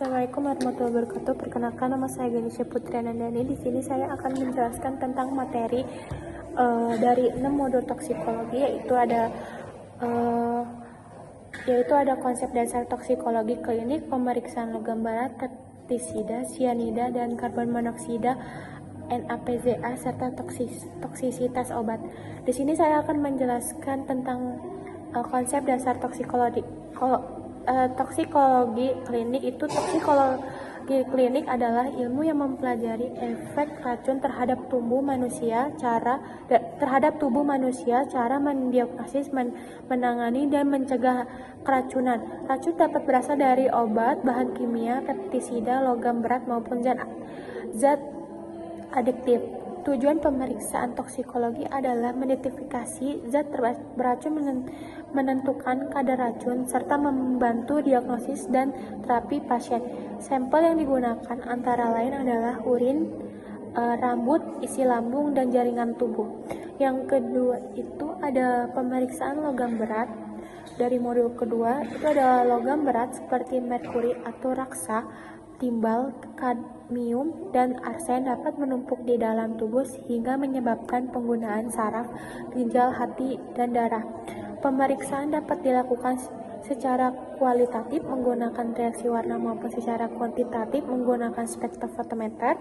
Assalamualaikum warahmatullahi wabarakatuh. Perkenalkan, nama saya Ganesha Putriana Dani. Di sini saya akan menjelaskan tentang materi dari 6 modul toksikologi, yaitu ada konsep dasar toksikologi klinik, pemeriksaan logam berat, pestisida, sianida dan karbon monoksida, NAPZA serta toksisitas obat. Di sini saya akan menjelaskan tentang konsep dasar toksikologi. Toksikologi klinik itu toksikologi klinik adalah ilmu yang mempelajari efek racun terhadap tubuh manusia, cara mendiagnosis, menangani dan mencegah keracunan. Racun dapat berasal dari obat, bahan kimia, pestisida, logam berat maupun zat adiktif. Tujuan pemeriksaan toksikologi adalah mengidentifikasi zat beracun, menentukan kadar racun, serta membantu diagnosis dan terapi pasien. Sampel yang digunakan antara lain adalah urin, rambut, isi lambung, dan jaringan tubuh. Yang kedua itu ada pemeriksaan logam berat. Dari modul kedua itu ada logam berat seperti merkuri atau raksa, timbal, kadmium, dan arsen dapat menumpuk di dalam tubuh sehingga menyebabkan penggunaan saraf, ginjal, hati, dan darah. Pemeriksaan dapat dilakukan secara kualitatif menggunakan reaksi warna maupun secara kuantitatif menggunakan spektrofotometer.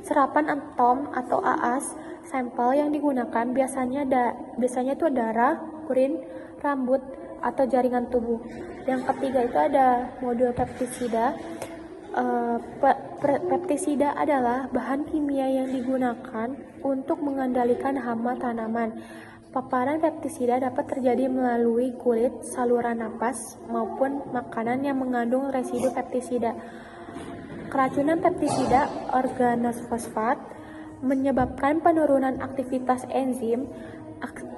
Serapan atom atau AAS sampel yang digunakan biasanya itu darah, urin, rambut, atau jaringan tubuh. Yang ketiga itu ada modul pestisida. Pestisida adalah bahan kimia yang digunakan untuk mengendalikan hama tanaman. Paparan pestisida dapat terjadi melalui kulit, saluran napas, maupun makanan yang mengandung residu pestisida. Keracunan pestisida organosfosfat menyebabkan penurunan aktivitas enzim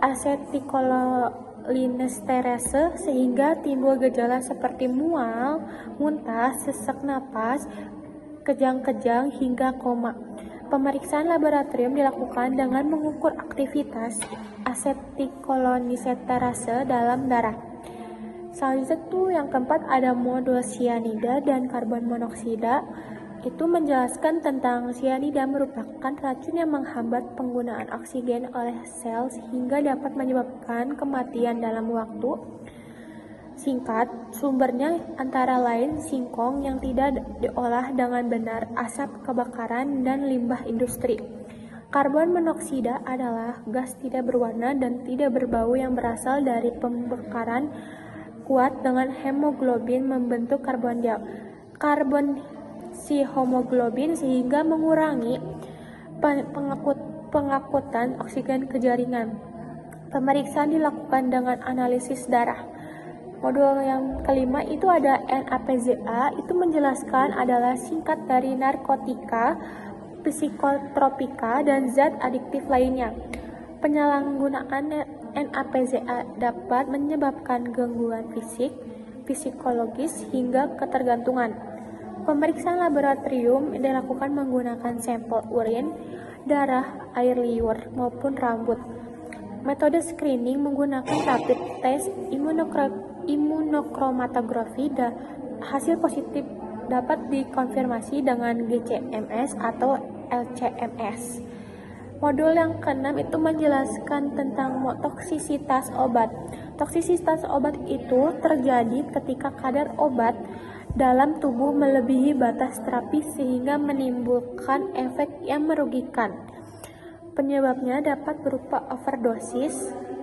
asetikolinesterase sehingga timbul gejala seperti mual, muntah, sesak napas, kejang-kejang, hingga koma. Pemeriksaan laboratorium dilakukan dengan mengukur aktivitas asetikolinesterase dalam darah. Selanjutnya yang keempat ada modul sianida dan karbon monoksida. Itu menjelaskan tentang sianida merupakan racun yang menghambat penggunaan oksigen oleh sel sehingga dapat menyebabkan kematian dalam waktu singkat. Sumbernya antara lain singkong yang tidak diolah dengan benar, asap kebakaran, dan limbah industri. Karbon monoksida adalah gas tidak berwarna dan tidak berbau yang berasal dari pembakaran kuat dengan hemoglobin membentuk karbon si hemoglobin sehingga mengurangi pengangkutan oksigen ke jaringan. Pemeriksaan dilakukan dengan analisis darah. Modul yang kelima itu ada NAPZA. Itu menjelaskan adalah singkat dari narkotika, psikotropika, dan zat adiktif lainnya. Penyalahgunaan NAPZA dapat menyebabkan gangguan fisik, psikologis, hingga ketergantungan. Pemeriksaan laboratorium dilakukan menggunakan sampel urin, darah, air liur, maupun rambut. Metode screening menggunakan rapid test imunochromatografi. Hasil positif dapat dikonfirmasi dengan GCMS atau LCMS. Modul yang keenam itu menjelaskan tentang toksisitas obat. Toksisitas obat itu terjadi ketika kadar obat dalam tubuh melebihi batas terapi sehingga menimbulkan efek yang merugikan. Penyebabnya dapat berupa overdosis,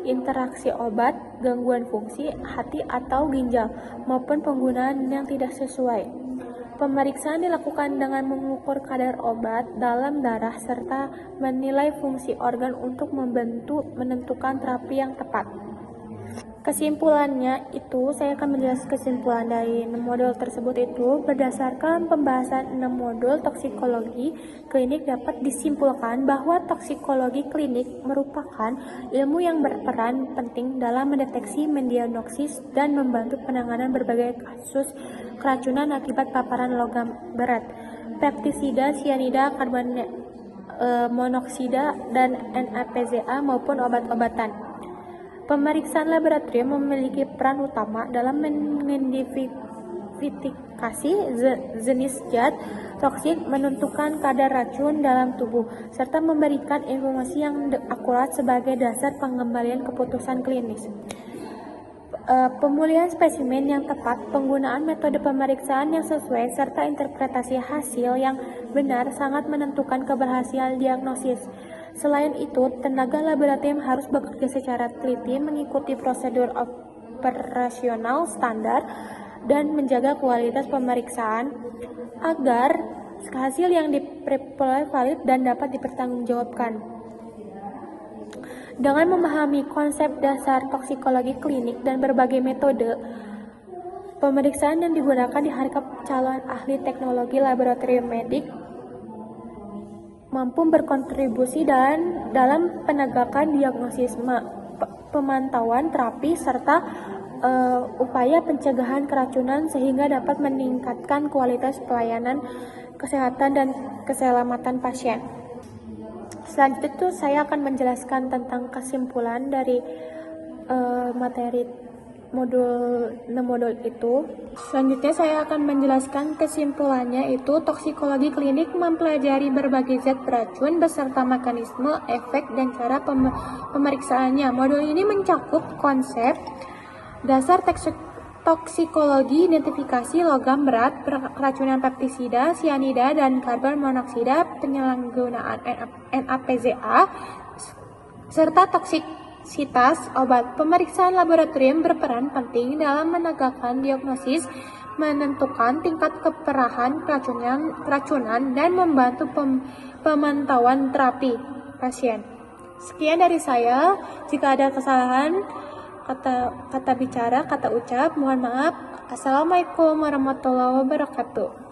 interaksi obat, gangguan fungsi hati atau ginjal, maupun penggunaan yang tidak sesuai. Pemeriksaan dilakukan dengan mengukur kadar obat dalam darah serta menilai fungsi organ untuk menentukan terapi yang tepat. Kesimpulannya itu, saya akan menjelaskan kesimpulan dari 6 modul tersebut itu. Berdasarkan pembahasan 6 modul toksikologi klinik dapat disimpulkan bahwa toksikologi klinik merupakan ilmu yang berperan penting dalam mendeteksi, mendiagnosis, dan membantu penanganan berbagai kasus keracunan akibat paparan logam berat, pestisida, sianida, karbon monoksida, dan NAPZA maupun obat-obatan. Pemeriksaan laboratorium memiliki peran utama dalam mengidentifikasi jenis zat toksik, menentukan kadar racun dalam tubuh, serta memberikan informasi yang akurat sebagai dasar pengembalian keputusan klinis. Pemulihan spesimen yang tepat, penggunaan metode pemeriksaan yang sesuai, serta interpretasi hasil yang benar sangat menentukan keberhasilan diagnosis. Selain itu, tenaga laboratorium harus bekerja secara teliti, mengikuti prosedur operasional standar, dan menjaga kualitas pemeriksaan agar hasil yang diperoleh valid dan dapat dipertanggungjawabkan. Dengan memahami konsep dasar toksikologi klinik dan berbagai metode pemeriksaan yang digunakan, diharapkan calon ahli teknologi laboratorium medik mampu berkontribusi dalam penegakan diagnosis, pemantauan terapi, serta upaya pencegahan keracunan sehingga dapat meningkatkan kualitas pelayanan kesehatan dan keselamatan pasien. Selanjutnya itu saya akan menjelaskan tentang kesimpulan dari materi modul itu. Selanjutnya saya akan menjelaskan kesimpulannya, itu toksikologi klinik mempelajari berbagai zat beracun beserta mekanisme, efek, dan cara pemeriksaannya. Modul ini mencakup konsep dasar toksikologi, identifikasi logam berat, keracunan pestisida, sianida, dan karbon monoksida, penyalahgunaan NaPZA, serta toksisitas obat. Pemeriksaan laboratorium berperan penting dalam menegakkan diagnosis, menentukan tingkat keparahan keracunan, dan membantu pemantauan terapi pasien. Sekian dari saya. Jika ada kesalahan kata bicara, kata ucap, mohon maaf. Assalamualaikum warahmatullahi wabarakatuh.